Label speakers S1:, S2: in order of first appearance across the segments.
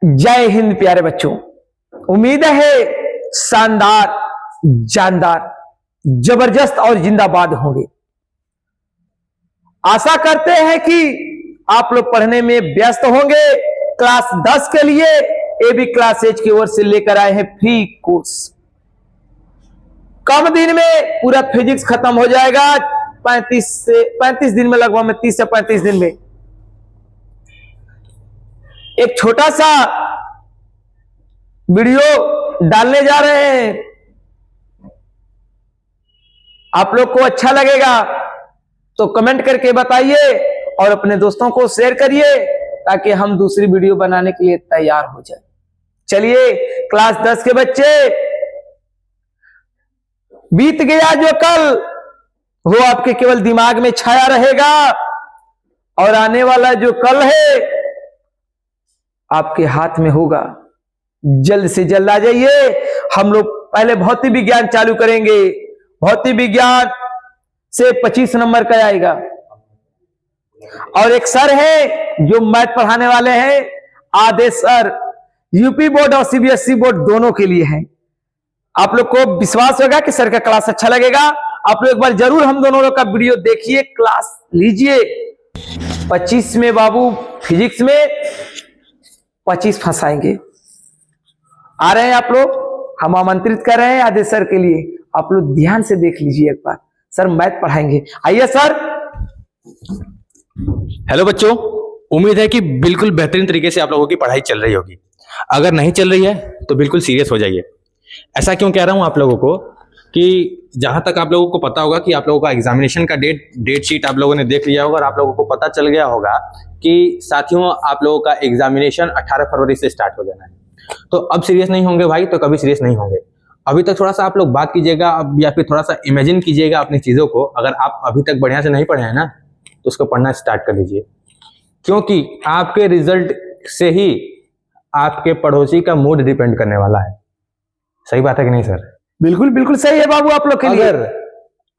S1: जय हिंद प्यारे बच्चों। उम्मीद है शानदार, जानदार, जबरदस्त और जिंदाबाद होंगे। आशा करते हैं कि आप लोग पढ़ने में व्यस्त होंगे। क्लास 10 के लिए एबी क्लासेज की ओर से लेकर आए हैं फ्री कोर्स। कम दिन में पूरा फिजिक्स खत्म हो जाएगा। 35 दिन में, लगभग में 30 से 35 दिन में एक छोटा सा वीडियो डालने जा रहे हैं। आप लोग को अच्छा लगेगा तो कमेंट करके बताइए और अपने दोस्तों को शेयर करिए ताकि हम दूसरी वीडियो बनाने के लिए तैयार हो जाए। चलिए, क्लास 10 के बच्चे, बीत गया जो कल वो आपके केवल दिमाग में छाया रहेगा और आने वाला जो कल है आपके हाथ में होगा। जल्द से जल्द आ जाइए। हम लोग पहले भौतिक विज्ञान चालू करेंगे। भौतिक विज्ञान से 25 नंबर का आएगा और एक सर है जो मैथ पढ़ाने वाले हैं, आदेश सर। यूपी बोर्ड और सीबीएसई बोर्ड दोनों के लिए है। आप लोग को विश्वास होगा कि सर का क्लास अच्छा लगेगा। आप लोग एक बार जरूर हम दोनों लोग का वीडियो देखिए, क्लास लीजिए। 25 में बाबू फिजिक्स में 25 फंसाएंगे। आ रहे हैं आप लोग, हम आमंत्रित कर रहे हैं आदेश सर के लिए। आप लोग ध्यान से देख लीजिए एक बार, सर मैथ पढ़ाएंगे। आइए सर।
S2: हेलो बच्चों, उम्मीद है कि बिल्कुल बेहतरीन तरीके से आप लोगों की पढ़ाई चल रही होगी। अगर नहीं चल रही है तो बिल्कुल सीरियस हो जाइए। ऐसा क्यों कह रहा हूं आप लोगों को कि जहां तक आप लोगों को पता होगा कि आप लोगों का एग्जामिनेशन का डेट शीट आप लोगों ने देख लिया होगा और आप लोगों को पता चल गया होगा कि साथियों आप लोगों का एग्जामिनेशन 18 फरवरी से स्टार्ट हो जाना है। तो अब सीरियस नहीं होंगे भाई, तो कभी सीरियस नहीं होंगे। अभी तक थोड़ा सा आप लोग बात कीजिएगा या फिर थोड़ा सा इमेजिन कीजिएगा अपनी चीजों को। अगर आप अभी तक बढ़िया से नहीं पढ़े हैं ना तो उसको पढ़ना स्टार्ट कर दीजिए, क्योंकि आपके रिजल्ट से ही आपके पड़ोसी का मूड डिपेंड करने वाला है। सही बात है कि नहीं सर?
S1: बिल्कुल बिल्कुल सही है बाबू आप लोग के लिए।
S2: अगर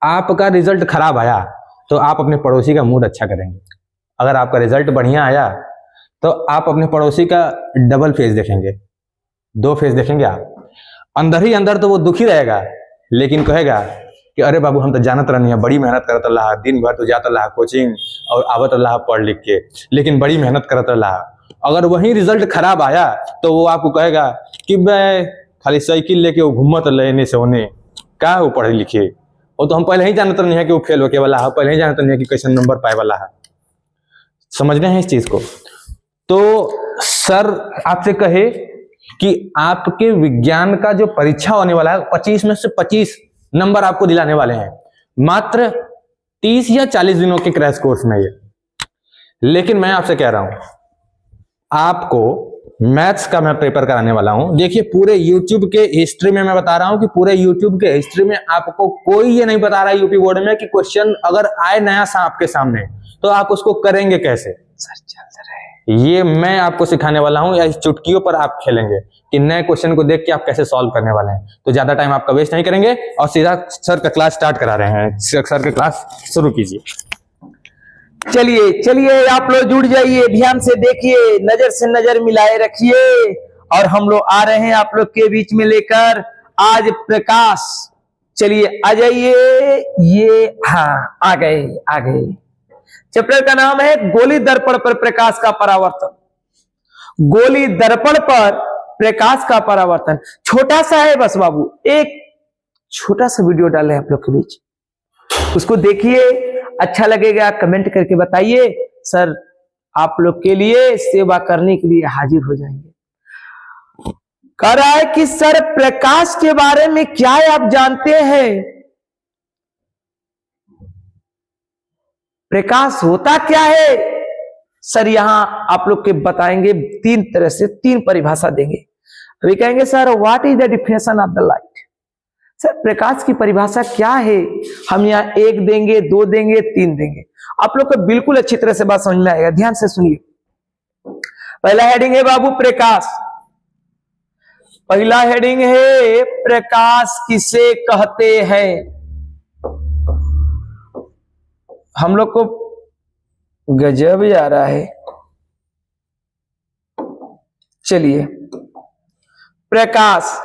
S2: आपका रिजल्ट खराब आया तो आप अपने पड़ोसी का मूड अच्छा करेंगे। अगर आपका रिजल्ट बढ़िया आया तो आप अपने पड़ोसी का डबल फेस देखेंगे, 2 फेस देखेंगे आप। अंदर ही अंदर तो वो दुखी रहेगा, लेकिन कहेगा कि अरे बाबू हम तो जानत रहनी है, बड़ी मेहनत करत रहा, दिन भर तो जाता रहा कोचिंग और आवत रहा पढ़ लिख के, लेकिन बड़ी मेहनत करत रहा। अगर वही रिजल्ट खराब आया तो वो आपको कहेगा कि मैं खाली साइकिल लेके वो घूमत लेने से होने का वो पढ़े लिखे, वो तो हम पहले ही जानते नहीं है कि वो फेल होके वाला है, पहले ही जानते नहीं है कि कैसे नंबर पाए वाला है। समझ रहे हैं इस चीज को? तो सर आपसे कहे कि आपके विज्ञान का जो परीक्षा होने वाला है 25 में से 25 नंबर आपको दिलाने वाले हैं, मात्र 30 या 40 दिनों के क्रैश कोर्स में ये। लेकिन मैं आपसे कह रहा हूं, आपको मैथ्स का मैं पेपर कराने वाला हूं। देखिए, पूरे यूट्यूब के हिस्ट्री में मैं बता रहा हूं कि पूरे यूट्यूब के हिस्ट्री में आपको कोई ये नहीं बता रहा है यूपी बोर्ड में कि क्वेश्चन अगर आए नया सा आपके सामने तो आप उसको करेंगे कैसे।
S1: सर चल रहे,
S2: ये मैं आपको सिखाने वाला हूं, या इस चुटकियों पर आप खेलेंगे कि नए क्वेश्चन को देख के आप कैसे सॉल्व करने वाले हैं। तो ज्यादा टाइम आपका वेस्ट नहीं करेंगे और सीधा सर का क्लास स्टार्ट करा रहे हैं। सर का क्लास शुरू कीजिए।
S1: चलिए चलिए, आप लोग जुड़ जाइए, ध्यान से देखिए, नजर से नजर मिलाए रखिए। और हम लोग आ रहे हैं आप लोग के बीच में लेकर आज प्रकाश। चलिए आ जाइए। ये हाँ, आ गए आ गए। चैप्टर का नाम है गोली दर्पण पर प्रकाश का परावर्तन। गोली दर्पण पर प्रकाश का परावर्तन छोटा सा है बस बाबू, एक छोटा सा वीडियो डाले आप लोग के बीच, उसको देखिए। अच्छा लगेगा कमेंट करके बताइए, सर आप लोग के लिए सेवा करने के लिए हाजिर हो जाएंगे। कह रहा है कि सर प्रकाश के बारे में क्या आप जानते हैं? प्रकाश होता क्या है? सर यहां आप लोग के बताएंगे 3 तरह से, 3 परिभाषा देंगे। अभी कहेंगे sir what is the definition of the light. Sir प्रकाश की परिभाषा क्या है? हम यहाँ 1 देंगे, 2 देंगे, 3 देंगे। आप लोग को बिल्कुल अच्छी तरह से बात समझ में आएगा, ध्यान से सुनिए। पहला हेडिंग है बाबू प्रकाश। पहला हेडिंग है प्रकाश किसे कहते हैं। हम लोग को गजब आ रहा है। चलिए, प्रकाश,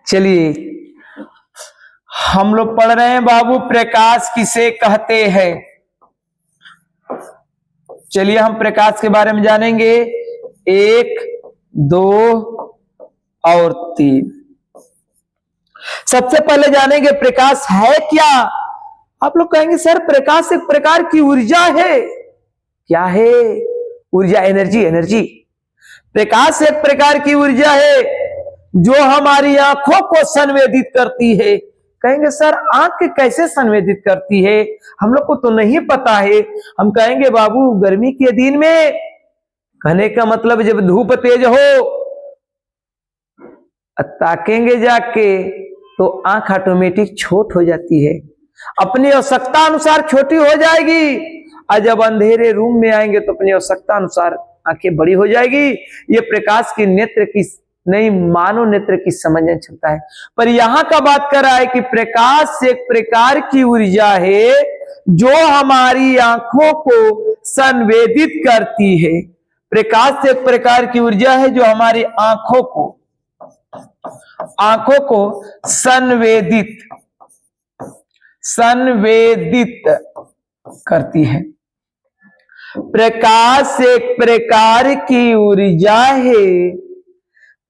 S1: चलिए हम लोग पढ़ रहे हैं बाबू प्रकाश किसे कहते हैं। चलिए हम प्रकाश के बारे में जानेंगे, 1, 2 और 3। सबसे पहले जानेंगे प्रकाश है क्या। आप लोग कहेंगे सर प्रकाश एक प्रकार की ऊर्जा है। क्या है? ऊर्जा, एनर्जी, एनर्जी। प्रकाश एक प्रकार की ऊर्जा है जो हमारी आंखों को संवेदित करती है। कहेंगे सर आंख कैसे संवेदित करती है, हम लोग को तो नहीं पता है। हम कहेंगे बाबू गर्मी के दिन में, कहने का मतलब जब धूप तेज हो, ताकेंगे जाके तो आंख ऑटोमेटिक छोट हो जाती है, अपनी आवश्यकता अनुसार छोटी हो जाएगी। और जब अंधेरे रूम में आएंगे तो अपनी आवश्यकता अनुसार आंखें बड़ी हो जाएगी। ये प्रकाश की नेत्र की नहीं, मानव नेत्र की समझने क्षमता है। पर यहां का बात कर रहा है कि प्रकाश एक प्रकार की ऊर्जा है जो हमारी आंखों को संवेदित करती है। प्रकाश एक प्रकार की ऊर्जा है जो हमारी आंखों को संवेदित करती है। प्रकाश एक प्रकार की ऊर्जा है,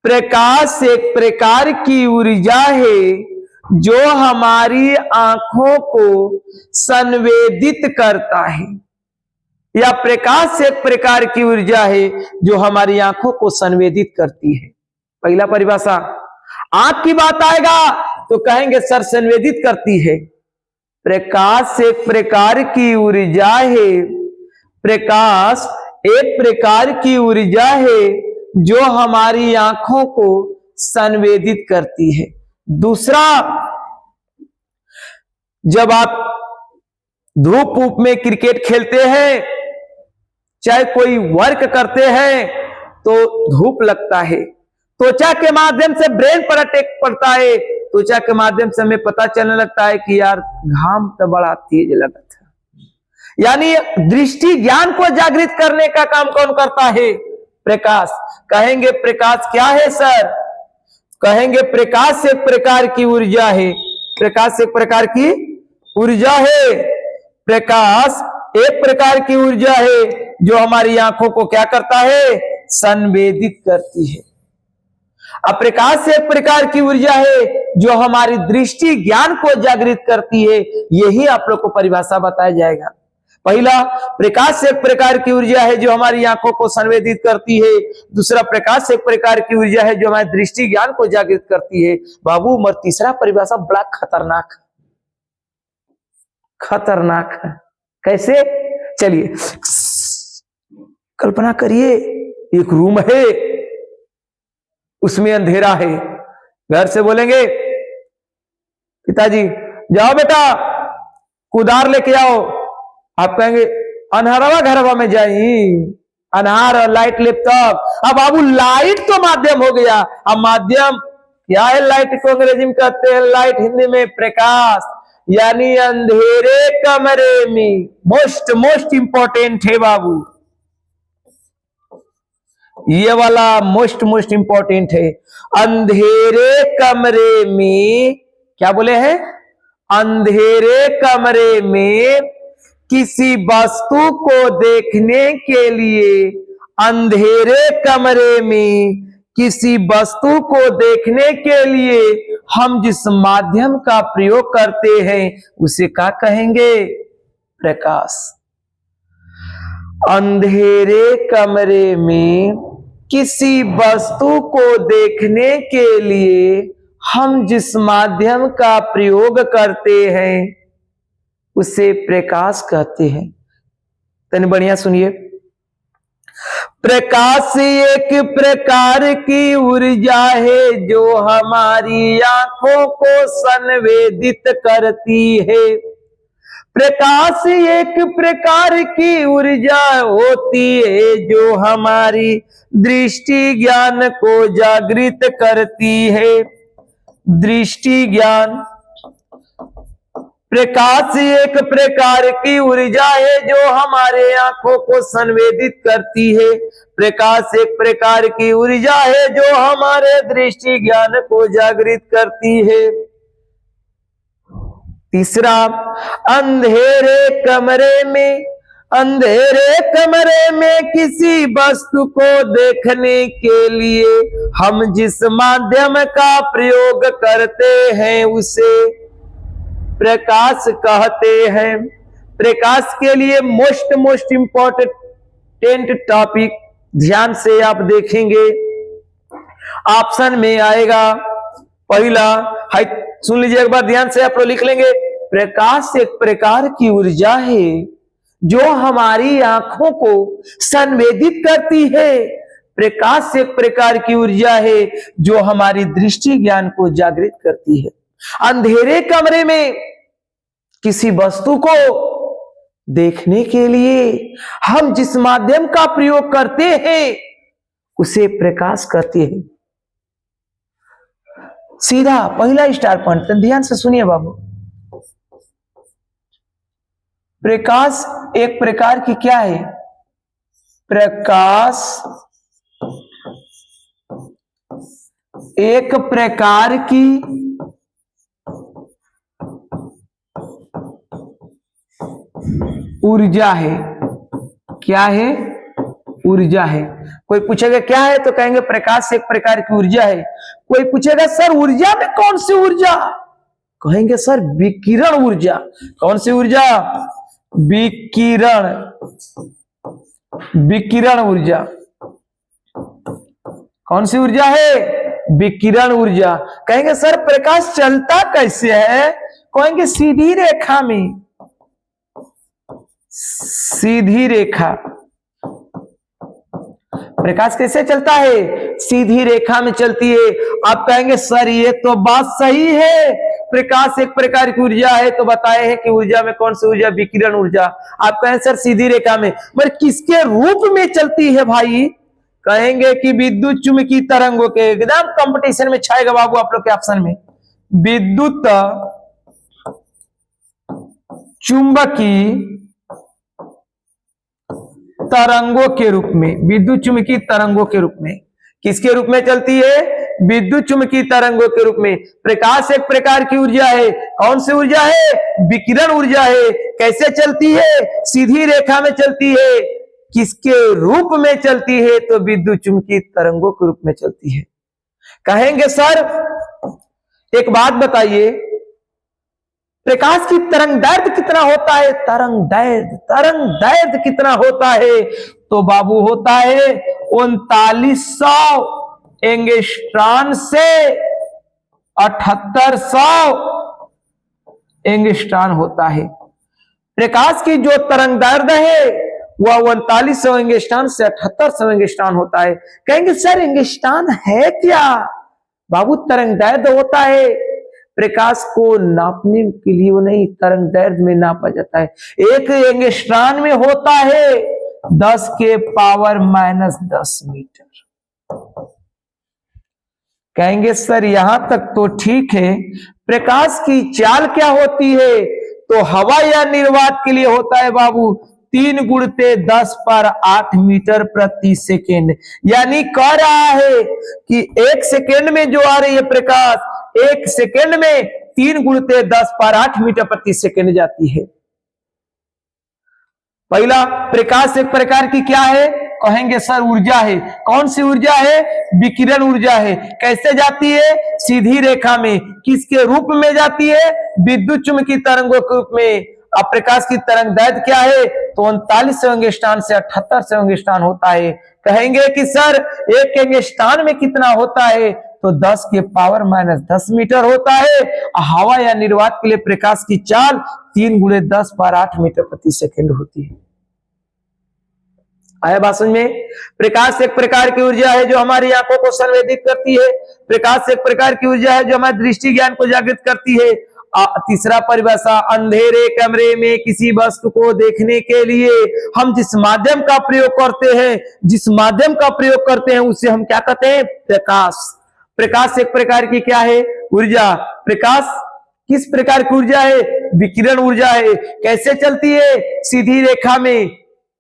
S1: प्रकाश एक प्रकार की ऊर्जा है जो हमारी आंखों को संवेदित करता है। या प्रकाश एक प्रकार की ऊर्जा है जो हमारी आंखों को संवेदित करती है। पहला परिभाषा, आंख की बात आएगा तो कहेंगे सर संवेदित करती है। प्रकाश एक प्रकार की ऊर्जा है, प्रकाश एक प्रकार की ऊर्जा है जो हमारी आंखों को संवेदित करती है। दूसरा, जब आप धूप ऊप में क्रिकेट खेलते हैं, चाहे कोई वर्क करते हैं तो धूप लगता है, त्वचा के माध्यम से ब्रेन पर अटैक पड़ता है, त्वचा के माध्यम से हमें पता चलने लगता है कि यार घाम तो बड़ा तेज लगा था। यानी दृष्टि ज्ञान को जागृत करने का काम कौन करता है? प्रकाश। कहेंगे प्रकाश क्या है सर? कहेंगे प्रकाश एक प्रकार की ऊर्जा है, प्रकाश एक प्रकार की ऊर्जा है, प्रकाश एक प्रकार की ऊर्जा है जो हमारी आंखों को क्या करता है? संवेदित करती है। अब प्रकाश एक प्रकार की ऊर्जा है जो हमारी दृष्टि ज्ञान को जागृत करती है। यही आप लोग को परिभाषा बताया जाएगा। पहला, प्रकाश एक प्रकार की ऊर्जा है जो हमारी आंखों को संवेदित करती है। दूसरा, प्रकाश एक प्रकार की ऊर्जा है जो हमारी दृष्टि ज्ञान को जागृत करती है। बाबू मर तीसरा परिभाषा बड़ा खतरनाक है। कैसे? चलिए कल्पना करिए, एक रूम है, उसमें अंधेरा है। घर से बोलेंगे पिताजी जाओ बेटा कुदार लेके आओ, आप कहेंगे अनहरवा घरवा में जाई, अनहार और लाइट लैपटॉप। अब बाबू लाइट तो माध्यम हो गया। अब माध्यम क्या है? लाइट को अंग्रेजी में कहते हैं, लाइट हिंदी में प्रकाश। यानी अंधेरे कमरे में मोस्ट इंपॉर्टेंट है बाबू, ये वाला मोस्ट इंपॉर्टेंट है। अंधेरे कमरे में क्या बोले हैं? अंधेरे कमरे में किसी वस्तु को देखने के लिए, अंधेरे कमरे में किसी वस्तु को देखने के लिए हम जिस माध्यम का प्रयोग करते हैं उसे क्या कहेंगे? प्रकाश। अंधेरे कमरे में किसी वस्तु को देखने के लिए हम जिस माध्यम का प्रयोग करते हैं उसे प्रकाश कहते हैं। तनी बढ़िया सुनिए, प्रकाश एक प्रकार की ऊर्जा है जो हमारी आंखों को संवेदित करती है। प्रकाश एक प्रकार की ऊर्जा होती है जो हमारी दृष्टि ज्ञान को जागृत करती है। दृष्टि ज्ञान प्रकाश एक प्रकार की ऊर्जा है जो हमारे आंखों को संवेदित करती है। प्रकाश एक प्रकार की ऊर्जा है जो हमारे दृष्टि ज्ञान को जागृत करती है। तीसरा, अंधेरे कमरे में किसी वस्तु को देखने के लिए हम जिस माध्यम का प्रयोग करते हैं उसे प्रकाश कहते हैं। प्रकाश के लिए मोस्ट इंपॉर्टेंट टॉपिक ध्यान से आप देखेंगे, ऑप्शन में आएगा पहला, सुन लीजिए एक बार ध्यान से, आप लिख लेंगे। प्रकाश एक प्रकार की ऊर्जा है जो हमारी आंखों को संवेदित करती है। प्रकाश एक प्रकार की ऊर्जा है जो हमारी दृष्टि ज्ञान को जागृत करती है। अंधेरे कमरे में किसी वस्तु को देखने के लिए हम जिस माध्यम का प्रयोग करते हैं उसे प्रकाश कहते हैं। सीधा पहला स्टार पॉइंट, ध्यान से सुनिए बाबू। प्रकाश एक प्रकार की क्या है? प्रकाश एक प्रकार की ऊर्जा है। क्या है? ऊर्जा है। कोई पूछेगा क्या है तो कहेंगे प्रकाश एक प्रकार की ऊर्जा है। कोई पूछेगा सर ऊर्जा में कौन सी ऊर्जा? कहेंगे सर विकिरण ऊर्जा। कौन सी ऊर्जा? विकिरण ऊर्जा। कौन सी ऊर्जा है? विकिरण ऊर्जा। कहेंगे सर प्रकाश चलता कैसे है? कहेंगे सीधी रेखा में। सीधी रेखा। प्रकाश कैसे चलता है? सीधी रेखा में चलती है। आप कहेंगे सर ये तो बात सही है, प्रकाश एक प्रकार की ऊर्जा है तो बताए हैं कि ऊर्जा में कौन सी ऊर्जा? विकिरण ऊर्जा। आप कहें सर सीधी रेखा में, पर किसके रूप में चलती है भाई? कहेंगे कि विद्युत चुंबकीय तरंगों के। एकदम कंपटीशन में छाएगा बाबू आप लोग के ऑप्शन में, विद्युत चुंबकीय तरंगों के रूप में। विद्युत चुंबकीय तरंगों के रूप में। किसके रूप में चलती है? विद्युत चुंबकीय तरंगों के रूप में। प्रकाश एक प्रकार की ऊर्जा है। कौन सी ऊर्जा है? विकिरण ऊर्जा है। कैसे चलती है? सीधी रेखा में चलती है। किसके रूप में चलती है? तो विद्युत चुंबकीय तरंगों के रूप में चलती है। कहेंगे सर एक बात बताइए, प्रकाश की तरंगदैर्घ्य कितना होता है? तरंगदैर्घ्य कितना होता है? तो बाबू होता है 3900 एंगस्ट्रॉन से 7800 एंगस्ट्रॉन होता है। प्रकाश की जो तरंगदैर्घ्य है वह 3900 एंगस्ट्रॉन से 7800 एंगस्ट्रॉन होता है। कहेंगे सर एंगस्ट्रॉन है क्या? बाबू तरंगदैर्घ्य होता है। प्रकाश को नापने के लिए वो नहीं, तरंगदैर्घ्य में नापा जाता है। एक एंगस्ट्रॉन में होता है 10 के पावर -10 मीटर। कहेंगे सर यहां तक तो ठीक है, प्रकाश की चाल क्या होती है? तो हवा या निर्वात के लिए होता है बाबू 3 × 10⁸ मीटर प्रति सेकेंड। यानी कह रहा है कि 1 सेकेंड में जो आ रही है प्रकाश, 1 सेकेंड में 3 × 10⁸ मीटर प्रति सेकेंड जाती है। पहला, प्रकाश एक प्रकार की क्या है? कहेंगे सर ऊर्जा है। कौन सी ऊर्जा है? विकिरण ऊर्जा है। कैसे जाती है? सीधी रेखा में। किसके रूप में जाती है? विद्युत चुंबकीय तरंगों के रूप में। अब प्रकाश की तरंगदैर्घ्य क्या है? तो 3900 एंगस्ट्रॉन से 7800 एंगस्ट्रॉन होता है। कहेंगे कि सर एक एंगस्ट्रॉन में कितना होता है? तो 10 के पावर -10 मीटर होता है। हवा या निर्वात के लिए प्रकाश की चाल 3 × 10⁸ मीटर प्रति सेकेंड होती है। आया बात समझ में? प्रकाश एक प्रकार की ऊर्जा है जो हमारी आंखों को संवेदित करती है। प्रकाश एक प्रकार की ऊर्जा है जो हमारे दृष्टि ज्ञान को जागृत करती है। तीसरा परिभाषा, अंधेरे कमरे में किसी वस्तु को देखने के लिए हम जिस माध्यम का प्रयोग करते हैं उसे हम क्या कहते हैं? प्रकाश। प्रकाश एक प्रकार की क्या है? ऊर्जा। प्रकाश किस प्रकार की ऊर्जा है? विकिरण ऊर्जा है। कैसे चलती है? सीधी रेखा में।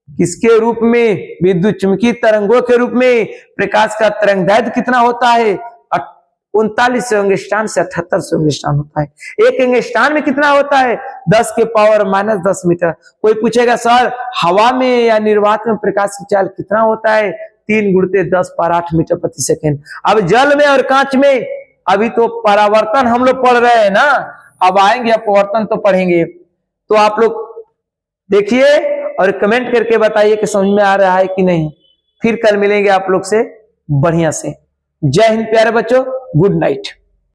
S1: किसके रूप में? विद्युत चुंबकीय तरंगों के रूप में। प्रकाश का तरंगदैर्घ्य कितना होता है? 39 एंगस्ट्रॉम से 78 एंगस्ट्रॉम होता है। एक एंगस्ट्रॉम में कितना होता है? 10 के पावर -10 मीटर। कोई पूछेगा सर हवा में या निर्वात में प्रकाश की चाल कितना होता है? 3 × 10⁸ मीटर प्रति सेकेंड। अब जल में और कांच में अभी तो परावर्तन हम लोग पढ़ रहे हैं ना, अब आएंगे अपवर्तन तो पढ़ेंगे। तो आप लोग देखिए और कमेंट करके बताइए कि समझ में आ रहा है कि नहीं। फिर कल मिलेंगे आप लोग से बढ़िया से। जय हिंद प्यारे बच्चों, गुड नाइट।